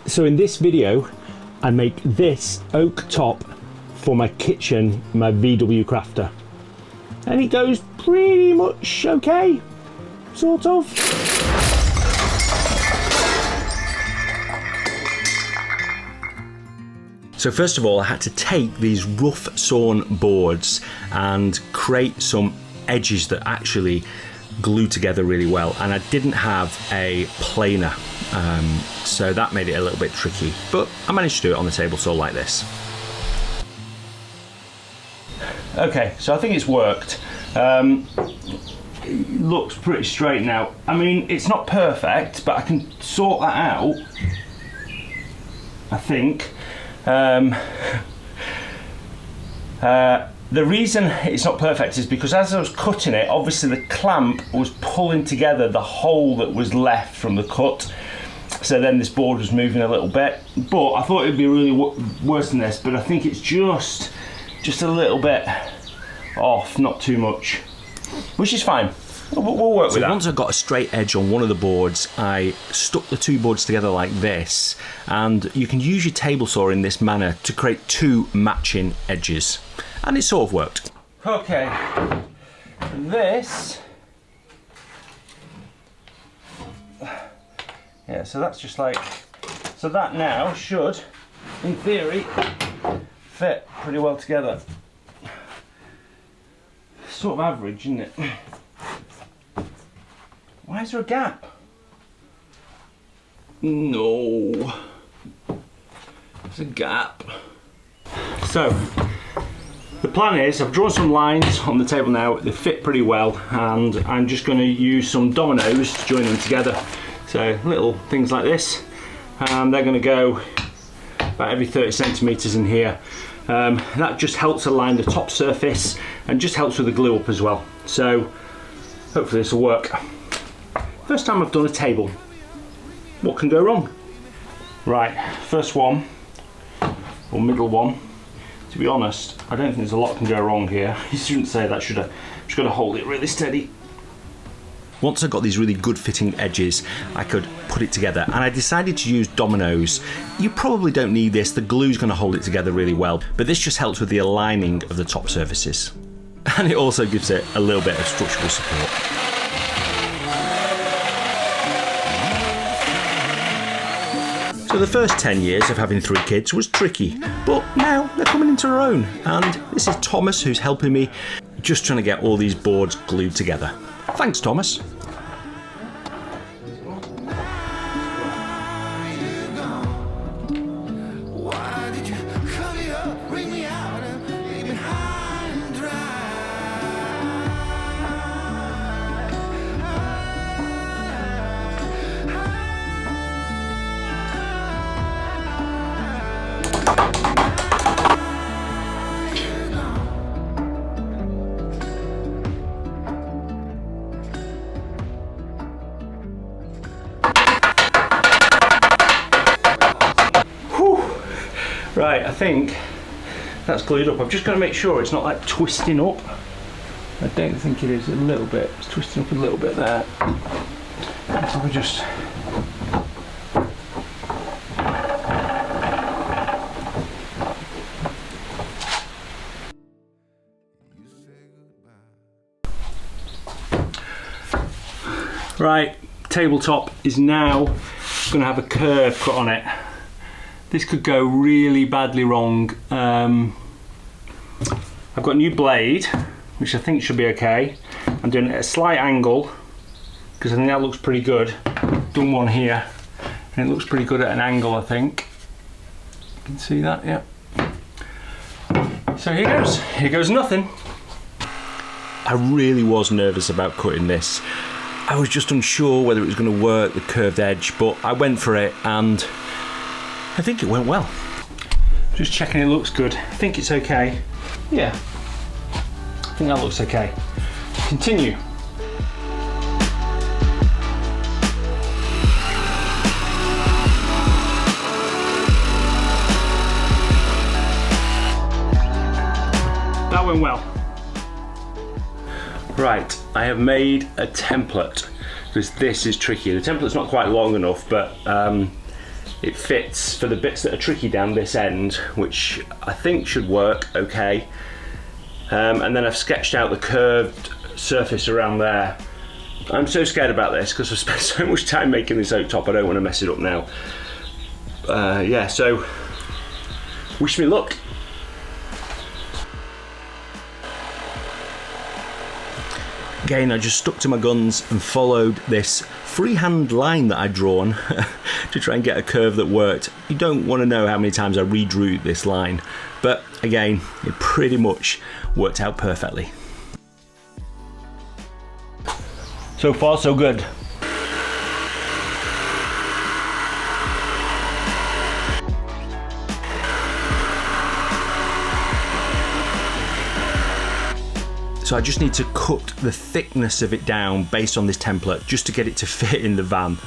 So in this video, I make this oak top for my kitchen, my VW Crafter. And it goes pretty much okay, sort of. So first of all, I had to take these rough sawn boards and create some edges that actually glue together really well. And I didn't have a planer, so that made it a little bit tricky, but I managed to do it on the table saw like this. Okay, so I think it's worked. It looks pretty straight now. I mean, it's not perfect, but I can sort that out, I think. The reason it's not perfect is because as I was cutting it, obviously the clamp was pulling together the hole that was left from the cut. So then this board was moving a little bit, but I thought it'd be really worse than this, but I think it's just a little bit off, not too much, which is fine. We'll work with that. Once I got a straight edge on one of the boards, I stuck the two boards together like this, and you can use your table saw in this manner to create two matching edges, and it sort of worked. Okay, this, yeah, so that's just like, so that now should, in theory, fit pretty well together. Sort of average, isn't it? Why is there a gap? No, there's a gap. So, the plan is, I've drawn some lines on the table now, they fit pretty well, and I'm just going to use some dominoes to join them together. So, little things like this, and they're going to go about every 30 centimetres in here. That just helps align the top surface and just helps with the glue up as well. So, hopefully this will work. First time I've done a table. What can go wrong? Right, first one, or middle one. To be honest, I don't think there's a lot can go wrong here. You shouldn't say that, should I? Just got to hold it really steady. Once I got these really good fitting edges, I could put it together, and I decided to use dominoes. You probably don't need this, the glue's going to hold it together really well, but this just helps with the aligning of the top surfaces. And it also gives it a little bit of structural support. So the first 10 years of having 3 kids was tricky, but now they're coming into their own, and this is Thomas who's helping me, just trying to get all these boards glued together. Thanks, Thomas. Right, I think that's glued up. I've just got to make sure it's not like twisting up. I don't think it is, a little bit. It's twisting up a little bit there. So we just... Right, tabletop is now going to have a curve cut on it. This could go really badly wrong. I've got a new blade, which I think should be okay. I'm doing it at a slight angle, because I think that looks pretty good. Done one here, and it looks pretty good at an angle, I think. You can see that, yeah. So here goes nothing. I really was nervous about cutting this. I was just unsure whether it was going to work, the curved edge, but I went for it, and I think it went well. Just checking it looks good. I think it's okay. Yeah, I think that looks okay. Continue. That went well. Right, I have made a template, because this is tricky. The template's not quite long enough, but it fits for the bits that are tricky down this end, which I think should work okay. And then I've sketched out the curved surface around there. I'm so scared about this because I've spent so much time making this oak top, I don't want to mess it up now. Yeah, so wish me luck. Again, I just stuck to my guns and followed this freehand line that I'd drawn to try and get a curve that worked. You don't want to know how many times I redrew this line, but again, it pretty much worked out perfectly. So far, so good. So I just need to cut the thickness of it down based on this template just to get it to fit in the van.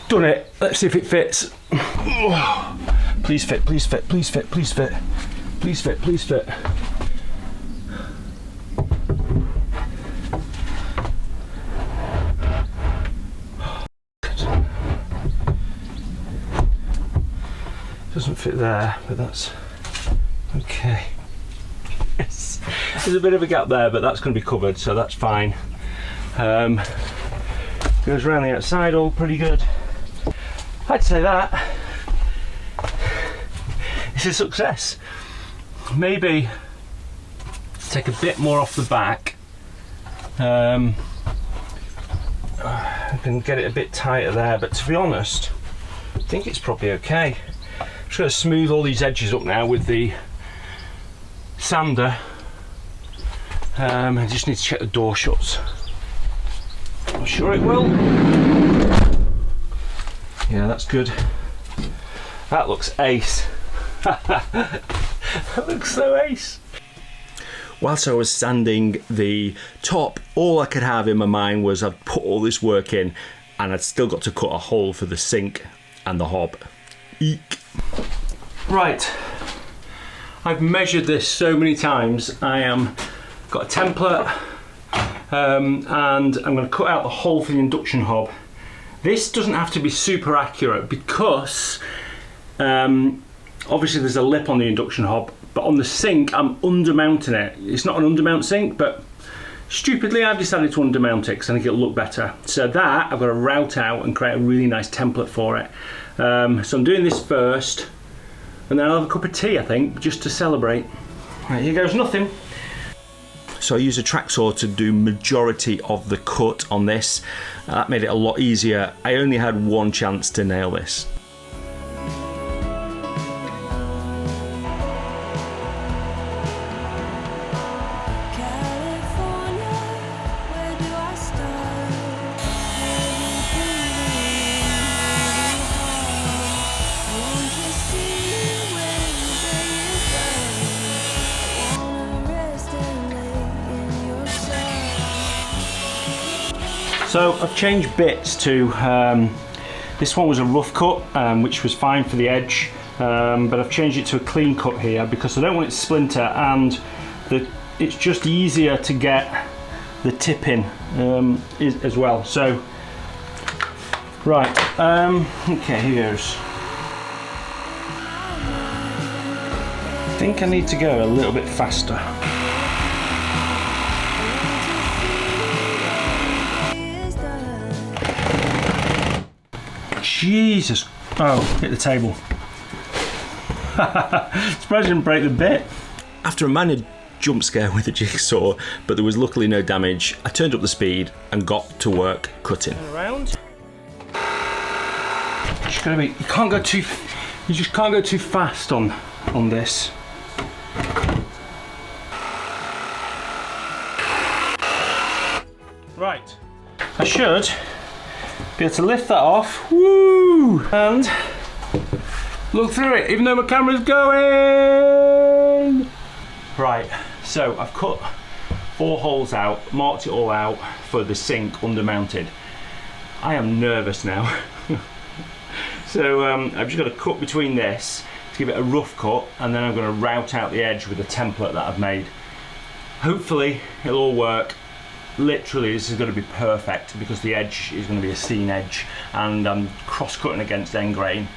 Done it. Let's see if it fits. Please fit, please fit, please fit, please fit. Please fit, please fit. Doesn't fit there, but that's okay. Yes. There's a bit of a gap there, but that's going to be covered, so that's fine. Goes around the outside all pretty good. I'd say that it's a success. Maybe take a bit more off the back. I can get it a bit tighter there, but to be honest, I think it's probably okay. I'm just going to smooth all these edges up now with the sander. I just need to check the door shuts. I'm sure it will. Yeah, that's good. That looks ace. That looks so ace. Whilst I was sanding the top, all I could have in my mind was I'd put all this work in and I'd still got to cut a hole for the sink and the hob. Eek. Right, I've measured this so many times. I am got a template and I'm going to cut out the hole for the induction hob. This doesn't have to be super accurate because obviously there's a lip on the induction hob, but on the sink I'm undermounting it. It's not an undermount sink, but stupidly I've decided to undermount it because I think it'll look better. So that I've got to route out and create a really nice template for it. So I'm doing this first and then I'll have a cup of tea, I think, just to celebrate. Right, here goes nothing. So I used a track saw to do majority of the cut on this. That made it a lot easier. I only had one chance to nail this. So I've changed bits to, this one was a rough cut, which was fine for the edge, but I've changed it to a clean cut here because I don't want it to splinter, and it's just easier to get the tip in as well. So, right, okay, here goes. I think I need to go a little bit faster. Jesus! Oh, hit the table. Surprised I didn't break the bit. After a minor jump scare with the jigsaw, but there was luckily no damage, I turned up the speed and got to work cutting. Around. Just gotta be. You just can't go too fast on this. Right. I should be able to lift that off, woo, and look through it, even though my camera's going. Right, so I've cut 4 holes out, marked it all out for the sink undermounted. I am nervous now. So I've just got to cut between this to give it a rough cut, and then I'm going to route out the edge with a template that I've made. Hopefully it'll all work. Literally this is going to be perfect because the edge is going to be a seam edge and I'm cross-cutting against end grain.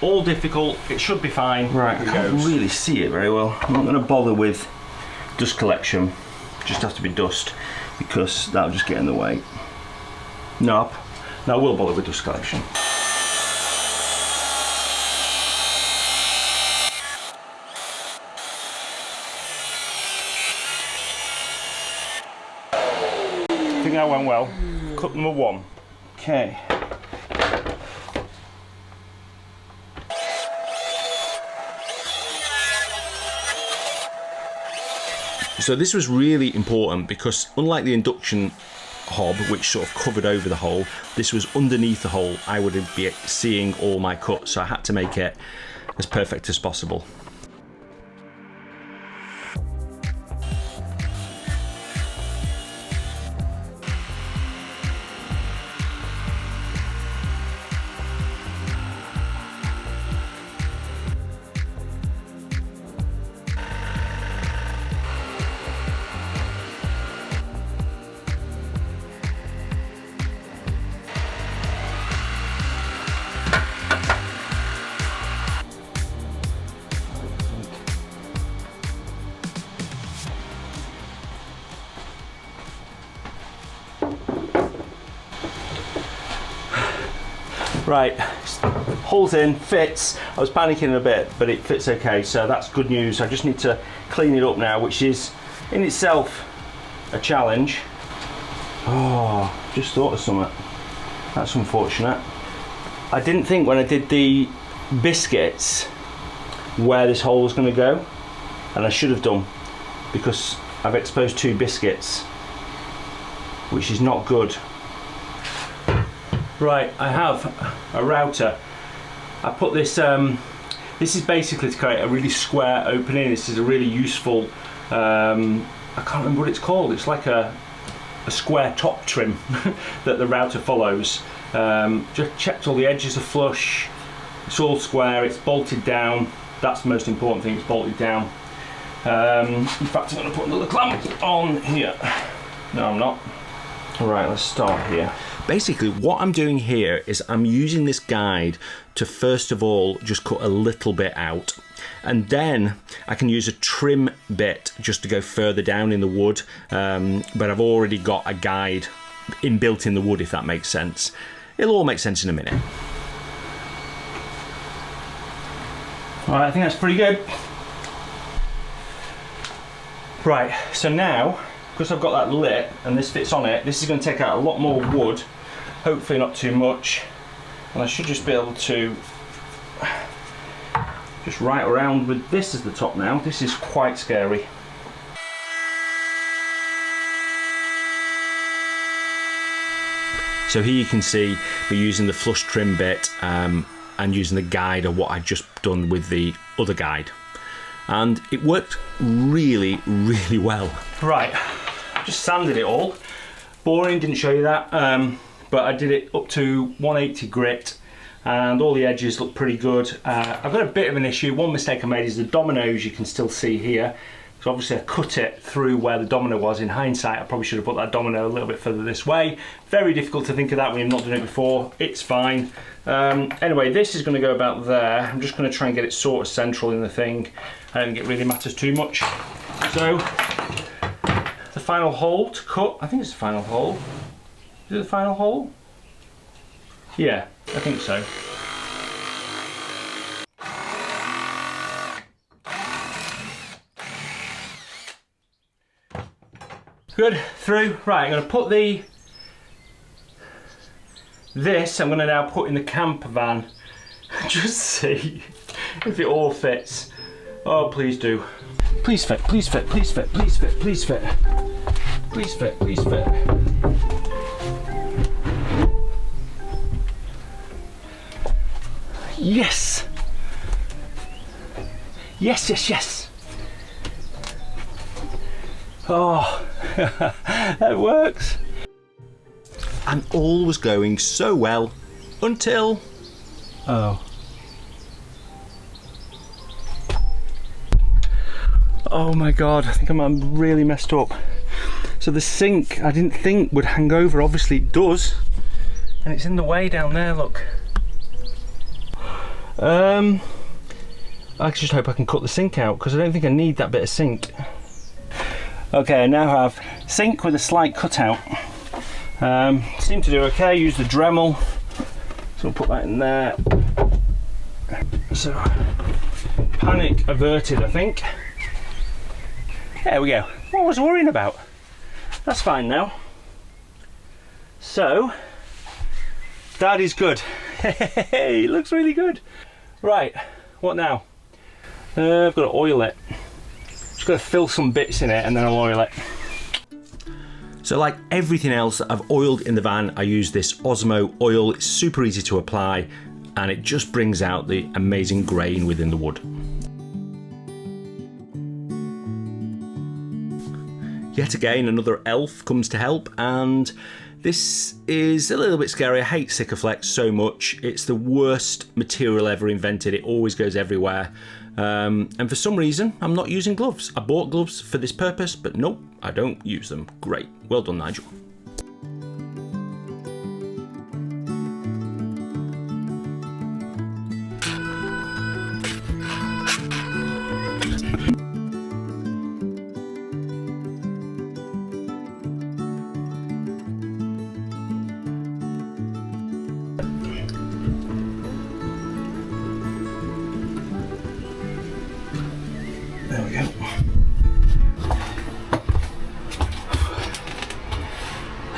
All difficult, it should be fine. Right, I can't really see it very well. I'm not going to bother with dust collection, just have to be dust because that'll just get in the way. Nope, no, I will bother with dust collection. I think that went well. Cut number 1. Okay. So this was really important because unlike the induction hob, which sort of covered over the hole, this was underneath the hole. I would be seeing all my cuts, so I had to make it as perfect as possible. Right, holes in, fits. I was panicking a bit, but it fits okay, so that's good news. I just need to clean it up now, which is in itself a challenge. Oh, just thought of something. That's unfortunate. I didn't think when I did the biscuits where this hole was going to go, and I should have done, because I've exposed 2 biscuits, which is not good. Right, I have a router. I put this, this is basically to create a really square opening. This is a really useful, I can't remember what it's called. It's like a square top trim that the router follows. Just checked all the edges are flush. It's all square, it's bolted down. That's the most important thing, it's bolted down. In fact, I'm going to put another clamp on here. No, I'm not. All right, let's start here. Basically, what I'm doing here is I'm using this guide to first of all just cut a little bit out, and then I can use a trim bit just to go further down in the wood, but I've already got a guide inbuilt in the wood, if that makes sense. It'll all make sense in a minute. All right, I think that's pretty good. Right, so now, because I've got that lit and this fits on it, this is going to take out a lot more wood, hopefully not too much, and I should just be able to just right around with this as the top now. This is quite scary. So here you can see we're using the flush trim bit and using the guide of what I've just done with the other guide, and it worked really, really well. Right, just sanded it all. Boring, didn't show you that, but I did it up to 180 grit and all the edges look pretty good. I've got a bit of an issue. One mistake I made is the dominoes you can still see here. So obviously I cut it through where the domino was. In hindsight, I probably should have put that domino a little bit further this way. Very difficult to think of that when you've not done it before. It's fine. Anyway, this is going to go about there. I'm just going to try and get it sort of central in the thing. I don't think it really matters too much. So the final hole to cut, I think it's the final hole. Is it the final hole? Yeah, I think so. Good, through. Right, I'm going to put this I'm going to now put in the camper van. Just see if it all fits. Oh, please do. Please fit, please fit, please fit, please fit, please fit. Please fit, please fit. Yes! Yes, yes, yes! Oh, that works. And all was going so well until... Oh. Oh my God, I think I'm really messed up. So the sink, I didn't think would hang over. Obviously it does. And it's in the way down there, look. I just hope I can cut the sink out, because I don't think I need that bit of sink. Okay, I now have sink with a slight cutout. Seemed to do okay. Use the Dremel. So I'll put that in there. So, panic averted, I think. There we go. What was I worrying about? That's fine now. So, that is good. Hey, it looks really good. Right, what now? I've got to oil it. Just got to fill some bits in it and then I'll oil it. So like everything else that I've oiled in the van, I use this Osmo oil. It's super easy to apply and it just brings out the amazing grain within the wood. Yet again, another elf comes to help, and this is a little bit scary. I hate Sikaflex so much. It's the worst material ever invented. It always goes everywhere. And for some reason, I'm not using gloves. I bought gloves for this purpose, but nope, I don't use them. Great. Well done, Nigel. There we go.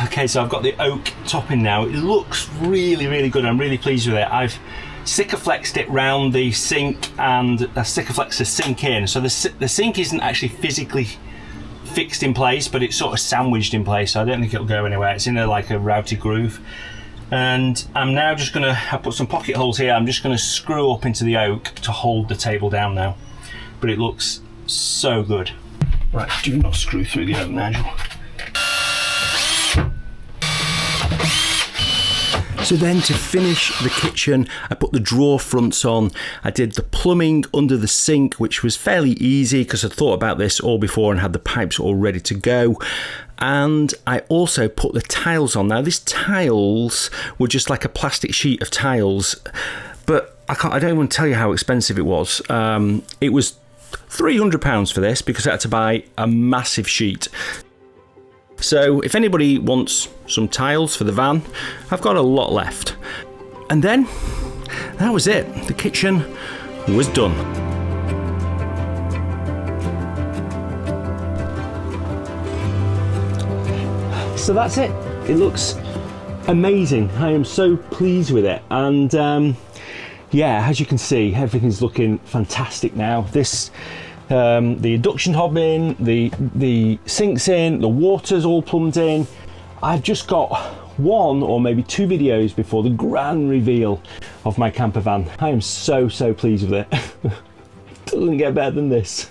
Okay, so I've got the oak topping now. It looks really, really good. I'm really pleased with it. I've Sikaflexed it round the sink and Sikaflexed the sink in. So the sink isn't actually physically fixed in place, but it's sort of sandwiched in place. So I don't think it'll go anywhere. It's in like a routed groove. And I'm now just gonna, I put some pocket holes here. I'm just gonna screw up into the oak to hold the table down now. But it looks so good. Right, do not screw through the oak, Nigel. So then to finish the kitchen, I put the drawer fronts on. I did the plumbing under the sink, which was fairly easy because I thought about this all before and had the pipes all ready to go. And I also put the tiles on. Now these tiles were just like a plastic sheet of tiles, but I don't even tell you how expensive it was. It was £300 for this because I had to buy a massive sheet. So if anybody wants some tiles for the van, I've got a lot left. And then that was it. The kitchen was done. So that's it. It looks amazing. I am so pleased with it. And yeah, as you can see, everything's looking fantastic now. This the induction hob in, the sink's in, the water's all plumbed in. I've just got one or maybe two videos before the grand reveal of my camper van. I am so pleased with it. Doesn't get better than this.